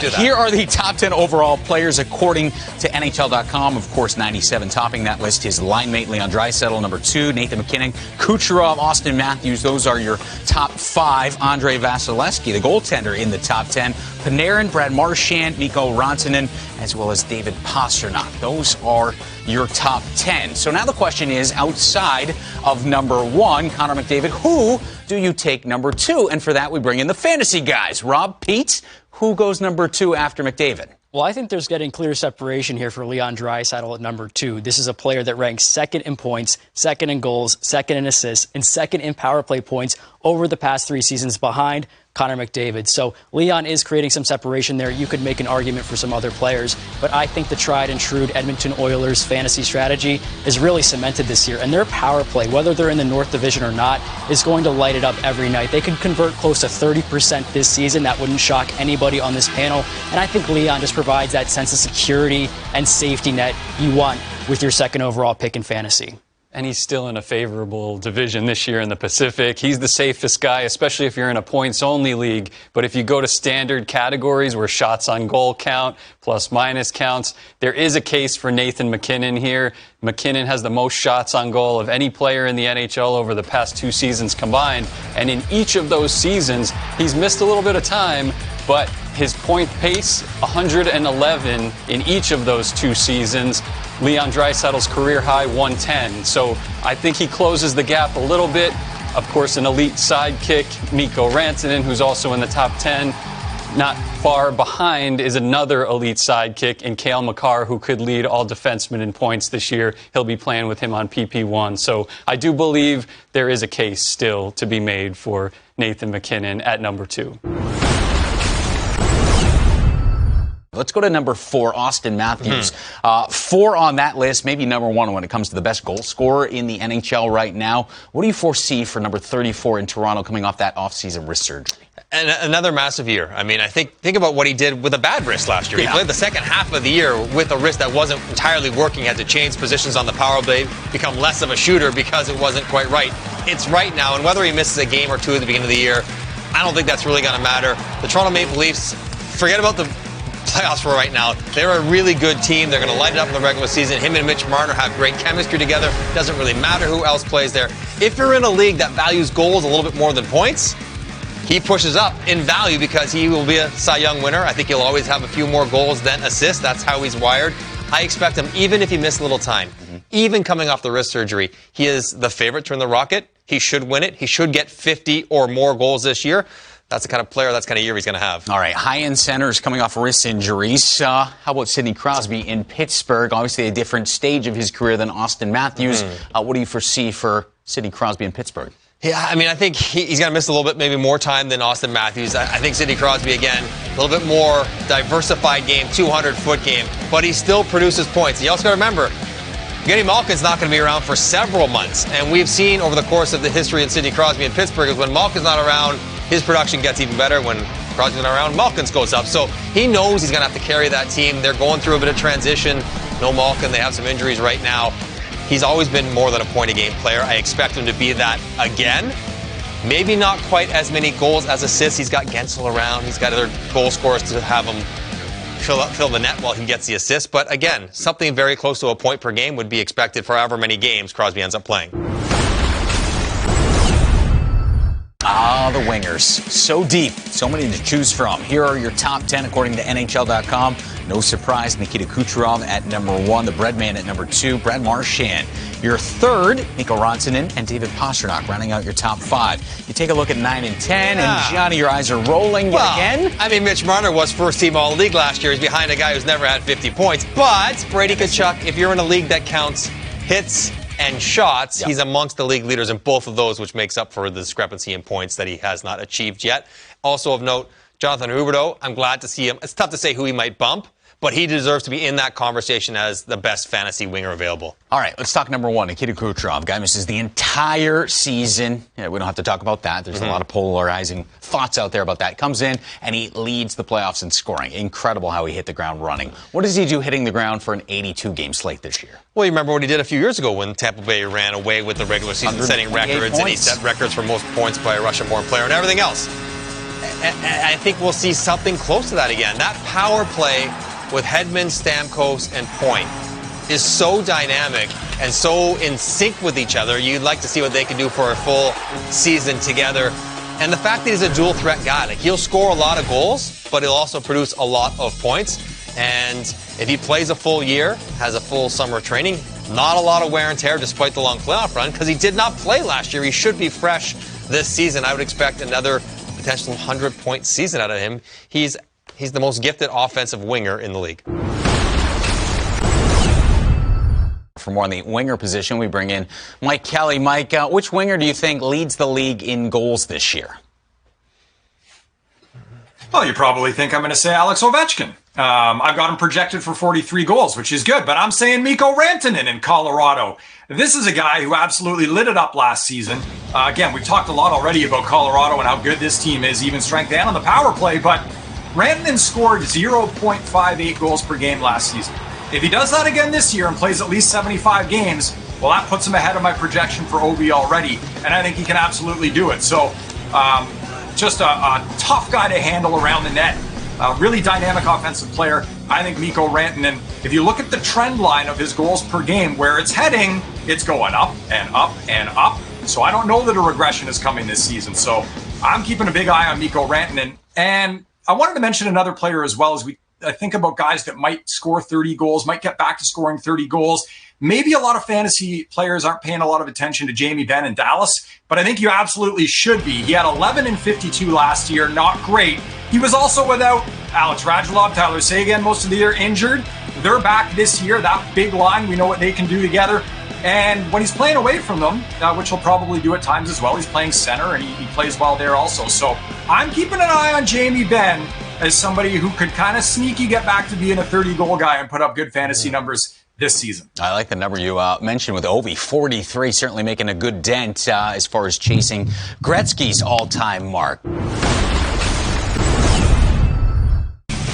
do that. Here are the top 10 overall players according to NHL.com. Of course, 97 topping that list. His line mate, Leon Draisaitl, number 2. Nathan MacKinnon, Kucherov, Austin Matthews. Those are your top 5. Andrei Vasilevsky, the goaltender, in the top 10. Panarin, Brad Marchand, Mikko Rantanen, as well as David Pastrnak. Those are your top 10. So now the question is, outside of number 1, Connor McDavid, who do you take number 2? And for that, we bring in the fantasy guys. Rob, Pete, who goes number 2 after McDavid? Well, I think there's getting clear separation here for Leon Draisaitl at number 2. This is a player that ranks second in points, second in goals, second in assists, and second in power play points over the past 3 seasons behind Connor McDavid. So Leon is creating some separation there. You could make an argument for some other players, but I think the tried and true Edmonton Oilers fantasy strategy is really cemented this year. And their power play, whether they're in the North Division or not, is going to light it up every night. They could convert close to 30% this season. That wouldn't shock anybody on this panel. And I think Leon just provides that sense of security and safety net you want with your second overall pick in fantasy. And he's still in a favorable division this year in the Pacific. He's the safest guy, especially if you're in a points-only league. But if you go to standard categories where shots on goal count, plus-minus counts, there is a case for Nathan MacKinnon here. MacKinnon has the most shots on goal of any player in the NHL over the past 2 seasons combined. And in each of those seasons, he's missed a little bit of time, but his point pace, 111 in each of those 2 seasons. Leon Draisaitl's career high, 110. So I think he closes the gap a little bit. Of course, an elite sidekick, Mikko Rantanen, who's also in the top 10. Not far behind is another elite sidekick in Cale Makar, who could lead all defensemen in points this year. He'll be playing with him on PP1. So I do believe there is a case still to be made for Nathan MacKinnon at number 2. Let's go to number 4, Austin Matthews. 4 on that list, maybe number 1 when it comes to the best goal scorer in the NHL right now. What do you foresee for number 34 in Toronto coming off that offseason wrist surgery? And another massive year. I mean, I think about what he did with a bad wrist last year. He played the second half of the year with a wrist that wasn't entirely working, had to change positions on the power play, become less of a shooter because it wasn't quite right. It's right now, and whether he misses a game or 2 at the beginning of the year, I don't think that's really going to matter. The Toronto Maple Leafs, forget about the playoffs for right now. They're a really good team. They're going to light it up in the regular season. Him and Mitch Marner have great chemistry together. Doesn't really matter who else plays there. If you're in a league that values goals a little bit more than points, he pushes up in value because he will be a Cy Young winner. I think he'll always have a few more goals than assists. That's how he's wired. I expect him, even if he missed a little time, even coming off the wrist surgery, he is the favorite to win the Rocket. He should win it. He should get 50 or more goals this year. That's the kind of player, that's the kind of year he's going to have. All right, high-end centers coming off wrist injuries. How about Sidney Crosby in Pittsburgh? Obviously a different stage of his career than Austin Matthews. What do you foresee for Sidney Crosby in Pittsburgh? Yeah, I mean, I think he's going to miss a little bit, maybe more time than Austin Matthews. I think Sidney Crosby, again, a little bit more diversified game, 200-foot game, but he still produces points. You also got to remember, Evgeny Malkin's not going to be around for several months, and we've seen over the course of the history of Sidney Crosby in Pittsburgh is when Malkin's not around, his production gets even better. When Crosby's not around, Malkin's goes up. So he knows he's going to have to carry that team. They're going through a bit of transition. No Malkin. They have some injuries right now. He's always been more than a point-a-game player. I expect him to be that again. Maybe not quite as many goals as assists. He's got Gensel around. He's got other goal scorers to have him fill the net while he gets the assist. But again, something very close to a point per game would be expected for however many games Crosby ends up playing. Ah, the wingers. So deep. So many to choose from. Here are your top 10 according to NHL.com. No surprise, Nikita Kucherov at number 1. The Breadman at number 2. Brad Marchand. Your third, Mikko Rantanen and David Pastrnak rounding out your top 5. You take a look at 9 and 10, and Johnny, your eyes are rolling again. I mean, Mitch Marner was first-team All-League last year. He's behind a guy who's never had 50 points. But Brady Tkachuk, if you're in a league that counts hits and shots, he's amongst the league leaders in both of those, which makes up for the discrepancy in points that he has not achieved yet. Also of note, Jonathan Huberdeau, I'm glad to see him. It's tough to say who he might bump, but he deserves to be in that conversation as the best fantasy winger available. All right, let's talk number 1, Nikita Kucherov. Guy misses the entire season. Yeah, we don't have to talk about that. There's a lot of polarizing thoughts out there about that. Comes in, and he leads the playoffs in scoring. Incredible how he hit the ground running. What does he do hitting the ground for an 82-game slate this year? Well, you remember what he did a few years ago when Tampa Bay ran away with the regular season, setting records, and he set records for most points by a Russian-born player and everything else. I think we'll see something close to that again. That power play with Hedman, Stamkos, and Point is so dynamic and so in sync with each other. You'd like to see what they can do for a full season together. And the fact that he's a dual threat guy, like he'll score a lot of goals, but he'll also produce a lot of points. And if he plays a full year, has a full summer training, not a lot of wear and tear despite the long playoff run, because he did not play last year. He should be fresh this season. I would expect another potential 100-point season out of him. He's the most gifted offensive winger in the league. For more on the winger position, we bring in Mike Kelly. Mike, which winger do you think leads the league in goals this year? Well, you probably think I'm going to say Alex Ovechkin. I've got him projected for 43 goals, which is good, but I'm saying Mikko Rantanen in Colorado. This is a guy who absolutely lit it up last season. Again, we've talked a lot already about Colorado and how good this team is, even strength and on the power play, but Rantanen scored 0.58 goals per game last season. If he does that again this year and plays at least 75 games, well, that puts him ahead of my projection for OV already, and I think he can absolutely do it. So, just a tough guy to handle around the net. Really dynamic offensive player. I think Mikko Rantanen, if you look at the trend line of his goals per game, where it's heading, it's going up and up and up. So I don't know that a regression is coming this season. So I'm keeping a big eye on Mikko Rantanen. And I wanted to mention another player as well, as I think about guys that might score 30 goals, might get back to scoring 30 goals. Maybe a lot of fantasy players aren't paying a lot of attention to Jamie Benn in Dallas, but I think you absolutely should be. He had 11 and 52 last year, not great. He was also without Alex Radulov, Tyler Seguin, most of the year injured. They're back this year. That big line, we know what they can do together. And when he's playing away from them, which he'll probably do at times as well, he's playing center and he plays well there also. So I'm keeping an eye on Jamie Benn as somebody who could kind of sneaky get back to being a 30-goal guy and put up good fantasy numbers this season. I like the number you mentioned with Ovi, 43, certainly making a good dent as far as chasing Gretzky's all-time mark.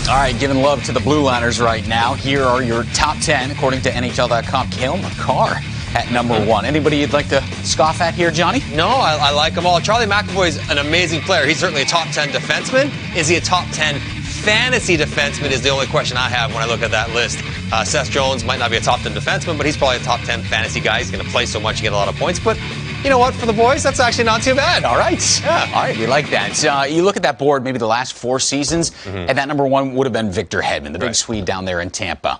All right, giving love to the Blue Liners right now. Here are your top 10, according to NHL.com. Cale Makar at number 1. Anybody you'd like to scoff at here, Johnny? No, I like them all. Charlie McAvoy's an amazing player. He's certainly a top 10 defenseman. Is he a top 10 fantasy defenseman is the only question I have when I look at that list. Seth Jones might not be a top 10 defenseman, but he's probably a top 10 fantasy guy. He's going to play so much, you get a lot of points. But you know what? For the boys, that's actually not too bad. All right. Yeah. All right, we like that. You look at that board, maybe the last 4 seasons, and that number 1 would have been Victor Hedman, the big Swede down there in Tampa.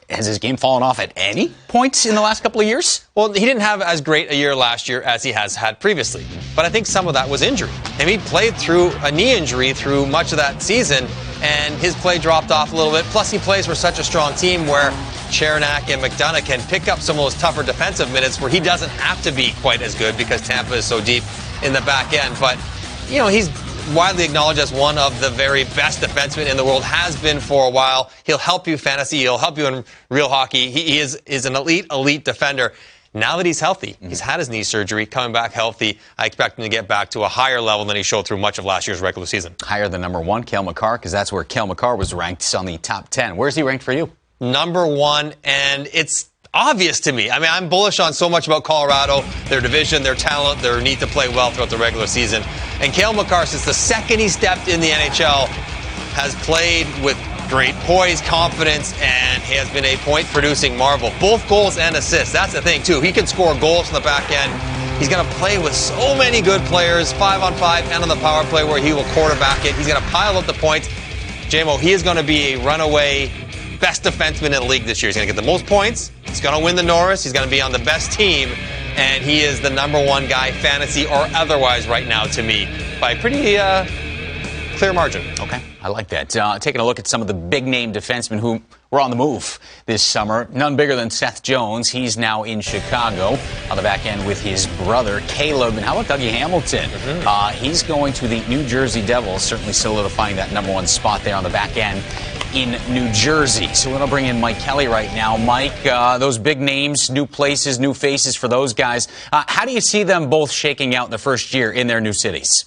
Has his game fallen off at any point in the last couple of years? Well, he didn't have as great a year last year as he has had previously. But I think some of that was injury. And he played through a knee injury through much of that season, and his play dropped off a little bit. Plus, he plays for such a strong team where Chernak and McDonough can pick up some of those tougher defensive minutes where he doesn't have to be quite as good because Tampa is so deep in the back end. But, you know, he's widely acknowledged as one of the very best defensemen in the world, has been for a while. He'll help you fantasy. He'll help you in real hockey. He is an elite defender. Now that he's healthy, he's had his knee surgery, coming back healthy, I expect him to get back to a higher level than he showed through much of last year's regular season. Higher than number 1, Cale Makar, because that's where Cale Makar was ranked on the top 10. Where's he ranked for you? Number 1, and it's obvious to me. I mean, I'm bullish on so much about Colorado, their division, their talent, their need to play well throughout the regular season. And Cale Makar, since the second he stepped in the NHL, has played with great poise, confidence, and he has been a point-producing marvel. Both goals and assists. That's the thing, too. He can score goals from the back end. He's going to play with so many good players, 5-on-5 and on the power play, where he will quarterback it. He's going to pile up the points. JMO, he is going to be a runaway best defenseman in the league this year. He's going to get the most points. He's going to win the Norris. He's going to be on the best team. And he is the number 1 guy, fantasy or otherwise, right now to me, by a pretty clear margin. Okay, I like that. Taking a look at some of the big-name defensemen who were on the move this summer. None bigger than Seth Jones. He's now in Chicago on the back end with his brother, Caleb. And how about Dougie Hamilton? He's going to the New Jersey Devils, certainly solidifying that number 1 spot there on the back end in New Jersey. So we're going to bring in Mike Kelly right now. Mike, those big names, new places, new faces for those guys. How do you see them both shaking out in the first year in their new cities?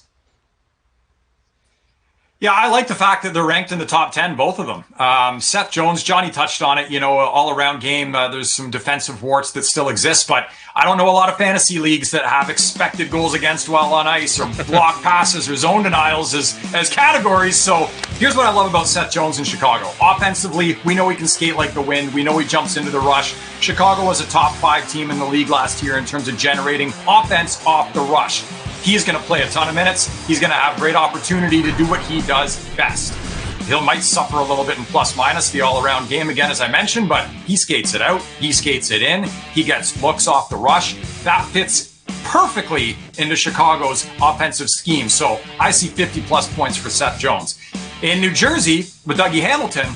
Yeah, I like the fact that they're ranked in the top 10, both of them. Seth Jones, Johnny touched on it, all-around game. There's some defensive warts that still exist, but I don't know a lot of fantasy leagues that have expected goals against while on ice or block passes or zone denials as categories. So here's what I love about Seth Jones in Chicago. Offensively, we know he can skate like the wind. We know he jumps into the rush. Chicago was a top 5 team in the league last year in terms of generating offense off the rush. He's going to play a ton of minutes. He's going to have great opportunity to do what he does best. He might suffer a little bit in plus minus, the all-around game again, as I mentioned, but he skates it out. He skates it in. He gets looks off the rush. That fits perfectly into Chicago's offensive scheme. So I see 50-plus points for Seth Jones. In New Jersey, with Dougie Hamilton,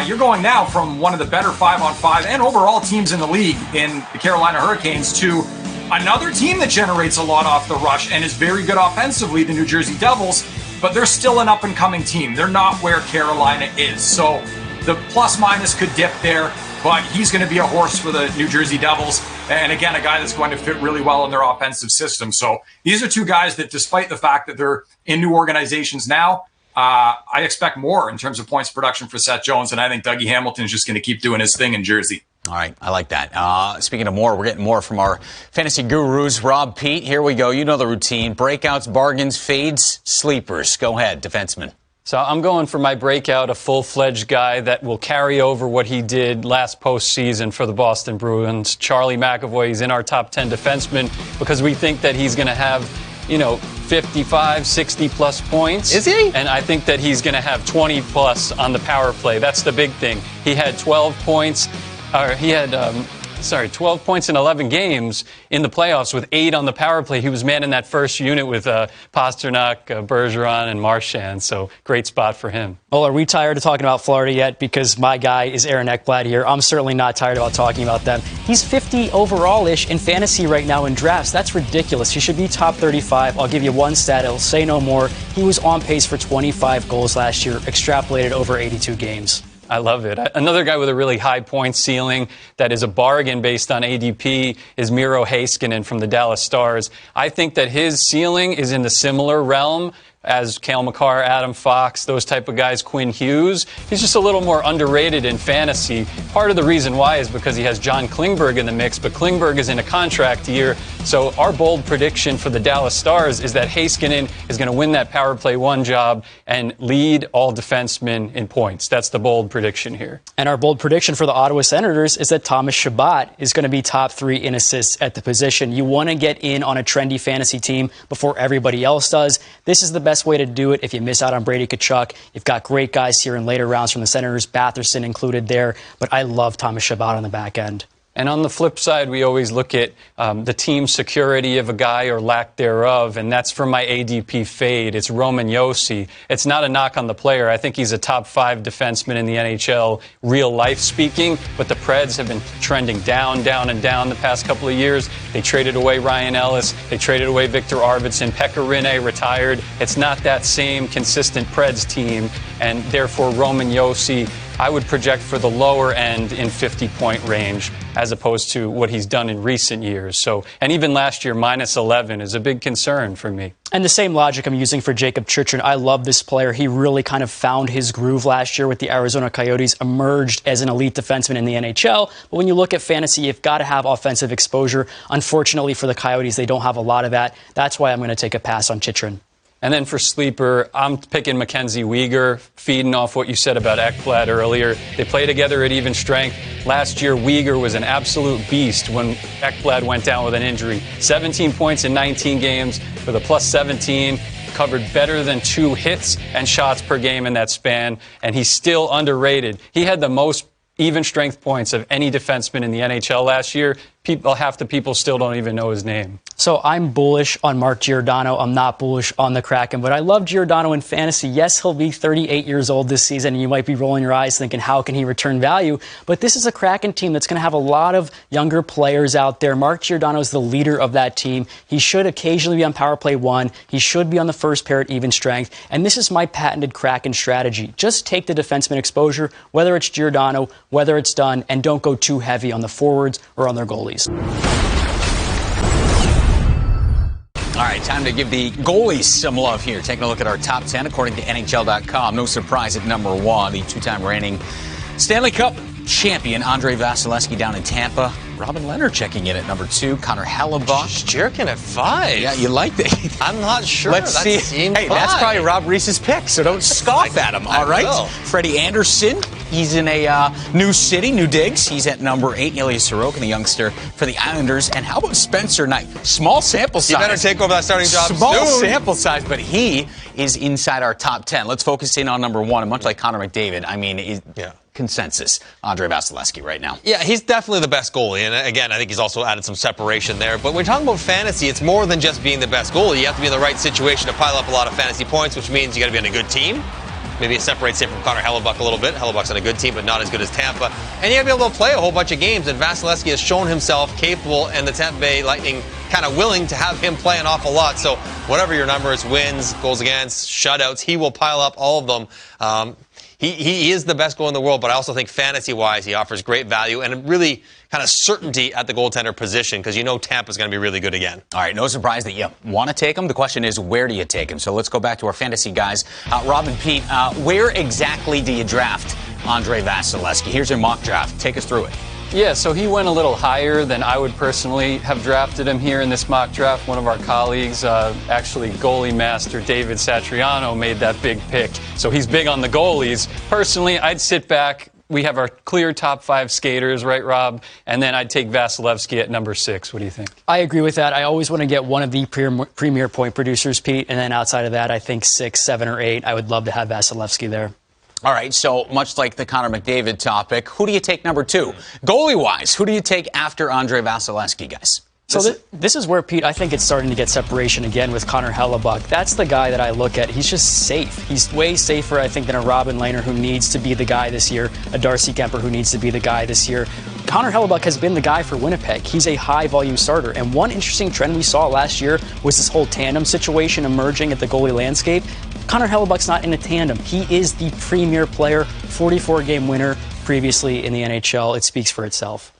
you're going now from one of the better 5-on-5 and overall teams in the league in the Carolina Hurricanes to another team that generates a lot off the rush and is very good offensively, the New Jersey Devils, but they're still an up-and-coming team. They're not where Carolina is. So the plus-minus could dip there, but he's going to be a horse for the New Jersey Devils. And again, a guy that's going to fit really well in their offensive system. So these are two guys that, despite the fact that they're in new organizations now, I expect more in terms of points production for Seth Jones, and I think Dougie Hamilton is just going to keep doing his thing in Jersey. All right, I like that. Speaking of more, we're getting more from our fantasy gurus. Rob, Pete, here we go. You know the routine. Breakouts, bargains, fades, sleepers. Go ahead, defenseman. So I'm going for my breakout, a full-fledged guy that will carry over what he did last postseason for the Boston Bruins. Charlie McAvoy is in our top 10 defensemen because we think that he's going to have 55, 60-plus points. Is he? And I think that he's going to have 20-plus on the power play. That's the big thing. He had 12 points. 12 points in 11 games in the playoffs with 8 on the power play. He was manning that first unit with Pasternak, Bergeron, and Marchand. So great spot for him. Well, are we tired of talking about Florida yet? Because my guy is Aaron Ekblad here. I'm certainly not tired about talking about them. He's 50 overall-ish in fantasy right now in drafts. That's ridiculous. He should be top 35. I'll give you one stat. It'll say no more. He was on pace for 25 goals last year, extrapolated over 82 games. I love it. Another guy with a really high point ceiling that is a bargain based on ADP is Miro Heiskanen from the Dallas Stars. I think that his ceiling is in the similar realm as Cale Makar, Adam Fox, those type of guys, Quinn Hughes. He's just a little more underrated in fantasy. Part of the reason why is because he has John Klingberg in the mix, but Klingberg is in a contract year. So our bold prediction for the Dallas Stars is that Heiskanen is going to win that power play 1 job and lead all defensemen in points. That's the bold prediction here. And our bold prediction for the Ottawa Senators is that Thomas Chabot is going to be top 3 in assists at the position. You want to get in on a trendy fantasy team before everybody else does. This is the best way to do it if you miss out on Brady Tkachuk. You've got great guys here in later rounds from the Senators, Batherson included there, but I love Thomas Chabot on the back end. And on the flip side, we always look at the team security of a guy or lack thereof, and that's for my ADP fade. It's Roman Josi. It's not a knock on the player. I think he's a top 5 defenseman in the NHL, real life speaking, but the Preds have been trending down, down, and down the past couple of years. They traded away Ryan Ellis. They traded away Victor Arvidsson. Pekka Rinne retired. It's not that same consistent Preds team, and therefore Roman Josi, I would project for the lower end in 50-point range as opposed to what he's done in recent years. So, and even last year, minus 11 is a big concern for me. And the same logic I'm using for Jacob Chychrun. I love this player. He really kind of found his groove last year with the Arizona Coyotes, emerged as an elite defenseman in the NHL. But when you look at fantasy, you've got to have offensive exposure. Unfortunately for the Coyotes, they don't have a lot of that. That's why I'm going to take a pass on Chychrun. And then for sleeper, I'm picking Mackenzie Weegar, feeding off what you said about Ekblad earlier. They play together at even strength. Last year, Weegar was an absolute beast when Ekblad went down with an injury. 17 points in 19 games with a plus 17, covered better than 2 hits and shots per game in that span, and he's still underrated. He had the most even strength points of any defenseman in the NHL last year. Half the people still don't even know his name. So I'm bullish on Mark Giordano. I'm not bullish on the Kraken, but I love Giordano in fantasy. Yes, he'll be 38 years old this season, and you might be rolling your eyes thinking, how can he return value? But this is a Kraken team that's going to have a lot of younger players out there. Mark Giordano is the leader of that team. He should occasionally be on power play 1. He should be on the first pair at even strength. And this is my patented Kraken strategy. Just take the defenseman exposure, whether it's Giordano, whether it's Dunn, and don't go too heavy on the forwards or on their goalies. All right, time to give the goalies some love here. Taking a look at our top 10 according to NHL.com. No surprise at number 1, the two-time reigning Stanley Cup champion Andrei Vasilevsky down in Tampa. Robin Lehner checking in at number 2. Connor Hellebuyck. Jerking at 5. Yeah, you like that? I'm not sure. Let's see. Hey, that's probably Rob Reese's pick, so don't scoff at him, all right? Freddie Anderson, he's in a new city, new digs. He's at number 8. Ilya Sorokin, the youngster for the Islanders. And how about Spencer Knight? Small sample size. You better take over that starting job Small soon. sample size, but he is inside our top 10. Let's focus in on number 1. And much like Connor McDavid, I mean, consensus, Andrei Vasilevsky right now. Yeah, he's definitely the best goalie. And again, I think he's also added some separation there. But when we're talking about fantasy, it's more than just being the best goalie. You have to be in the right situation to pile up a lot of fantasy points, which means you got to be on a good team. Maybe it separates him from Connor Hellebuyck a little bit. Hellebuyck's on a good team, but not as good as Tampa. And you got to be able to play a whole bunch of games. And Vasilevsky has shown himself capable, and the Tampa Bay Lightning kind of willing to have him play an awful lot. So whatever your number is, wins, goals against, shutouts, he will pile up all of them. He is the best goalie in the world, but I also think fantasy-wise, he offers great value and really kind of certainty at the goaltender position because you know Tampa's going to be really good again. All right, no surprise that you want to take him. The question is, where do you take him? So let's go back to our fantasy guys. Rob and Pete, where exactly do you draft Andrei Vasilevsky? Here's your mock draft. Take us through it. Yeah, so he went a little higher than I would personally have drafted him here in this mock draft. One of our colleagues, actually goalie master David Satriano, made that big pick. So he's big on the goalies. Personally, I'd sit back. We have our clear top 5 skaters, right, Rob? And then I'd take Vasilevsky at number 6. What do you think? I agree with that. I always want to get one of the premier point producers, Pete. And then outside of that, I think 6, 7, or 8. I would love to have Vasilevsky there. All right, so much like the Connor McDavid topic, who do you take number 2? Goalie-wise, who do you take after Andrei Vasilevsky, guys? So this is where, Pete, I think it's starting to get separation again with Connor Hellebuyck. That's the guy that I look at. He's just safe. He's way safer, I think, than a Robin Lehner who needs to be the guy this year, a Darcy Kemper who needs to be the guy this year. Connor Hellebuyck has been the guy for Winnipeg. He's a high-volume starter. And one interesting trend we saw last year was this whole tandem situation emerging at the goalie landscape. Connor Hellebuck's not in a tandem. He is the premier player, 44-game winner previously in the NHL. It speaks for itself.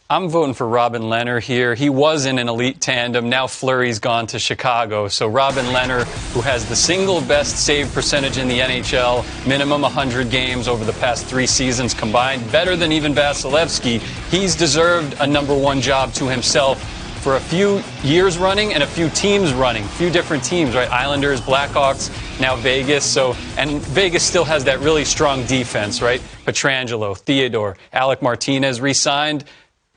I'm voting for Robin Lehner here. He was in an elite tandem. Now Fleury's gone to Chicago. So Robin Lehner, who has the single best save percentage in the NHL, minimum 100 games over the past 3 seasons combined, better than even Vasilevsky. He's deserved a number 1 job to himself for a few years running and a few teams running, few different teams, right? Islanders, Blackhawks, now Vegas. So, and Vegas still has that really strong defense, right? Pietrangelo, Theodore, Alec Martinez re-signed.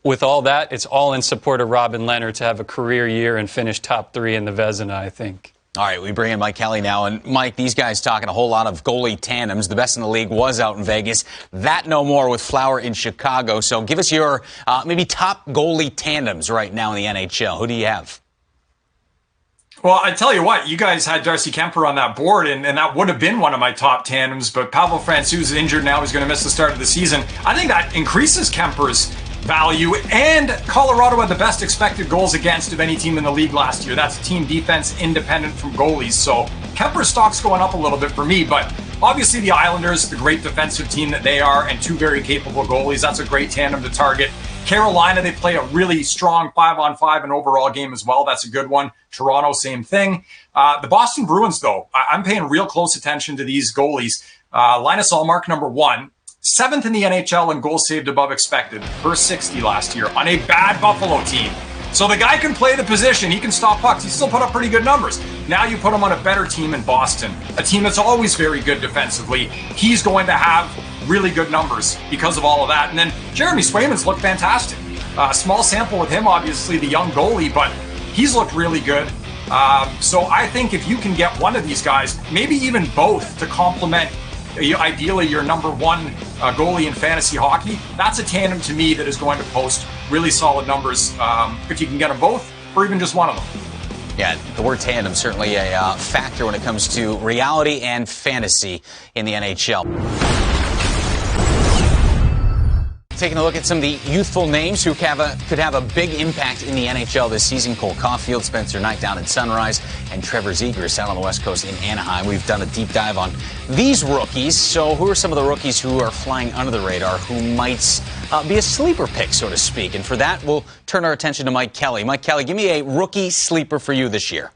With all that, it's all in support of Robin Lehner to have a career year and finish top 3 in the Vezina, I think. All right, we bring in Mike Kelly now. And, Mike, these guys talking a whole lot of goalie tandems. The best in the league was out in Vegas. That no more with Flower in Chicago. So give us your maybe top goalie tandems right now in the NHL. Who do you have? Well, I tell you what, you guys had Darcy Kemper on that board, and that would have been one of my top tandems. But Pavel Francouz is injured now. He's going to miss the start of the season. I think that increases Kemper's value, and Colorado had the best expected goals against of any team in the league last year. That's team defense independent from goalies. So Kemper's stock's going up a little bit for me, but obviously the Islanders, the great defensive team that they are, and 2 very capable goalies, that's a great tandem to target. Carolina, they play a really strong 5-on-5 and overall game as well. That's a good one. Toronto, same thing. The Boston Bruins, though, I'm paying real close attention to these goalies. Linus Ullmark, number 1. 7th in the NHL in goals saved above expected, per 60 last year on a bad Buffalo team. So the guy can play the position. He can stop pucks. He still put up pretty good numbers. Now you put him on a better team in Boston, a team that's always very good defensively. He's going to have really good numbers because of all of that. And then Jeremy Swayman's looked fantastic. Small sample with him, obviously, the young goalie, but he's looked really good. So I think if you can get one of these guys, maybe even both to complement ideally your number 1 goalie in fantasy hockey, that's a tandem to me that is going to post really solid numbers if you can get them both or even just one of them. Yeah, the word tandem certainly a factor when it comes to reality and fantasy in the NHL. Taking a look at some of the youthful names who could have a big impact in the NHL this season. Cole Caulfield, Spencer Knight down in Sunrise, and Trevor Zegras out on the West Coast in Anaheim. We've done a deep dive on these rookies. So who are some of the rookies who are flying under the radar, who might be a sleeper pick, so to speak? And for that, we'll turn our attention to Mike Kelly. Mike Kelly, give me a rookie sleeper for you this year.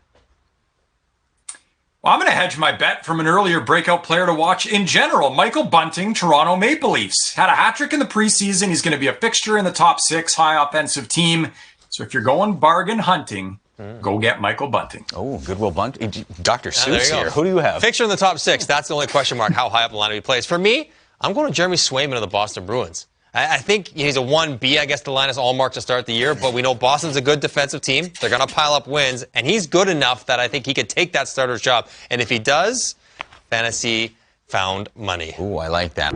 Well, I'm going to hedge my bet from an earlier breakout player to watch in general. Michael Bunting, Toronto Maple Leafs. Had a hat trick in the preseason. He's going to be a fixture in the top 6, high offensive team. So if you're going bargain hunting, go get Michael Bunting. Oh, Goodwill Bunting. Dr. There Seuss you go. here. Who do you have? Fixture in the top 6. That's the only question mark, how high up the lineup he plays. For me, I'm going to Jeremy Swayman of the Boston Bruins. I think he's a 1B, I guess, to Linus Allmark to start the year, but we know Boston's a good defensive team. They're going to pile up wins, and he's good enough that I think he could take that starter's job. And if he does, fantasy found money. Ooh, I like that.